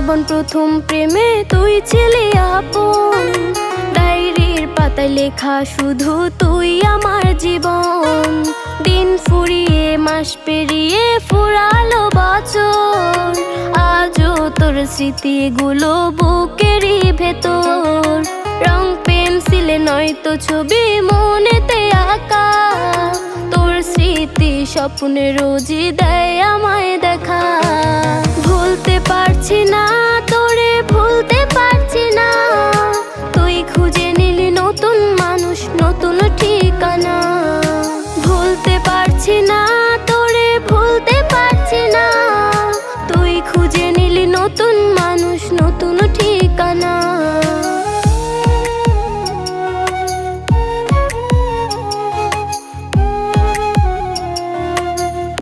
জীবন প্রথম প্রেমে তুই ছিলি আপন, ডায়েরির পাতায় লেখা শুধু তুই আমার জীবন। দিন ফুরিয়ে মাস পেরিয়ে ফুরালো বছর, আজও তোর স্মৃতিগুলো বুকেরই ভেতর। রং পেন্সিলে নয়তো ছবি মনেতে আঁকা, তোর স্মৃতি স্বপ্নে রোজই দেয় আমায় দেখা। ভুলতে পারছি না তোরে, ভুলতে পারছি না, তুই খুঁজে নিলি নতুন মানুষ, নতুন ঠিকানা। ভুলতে পারছি না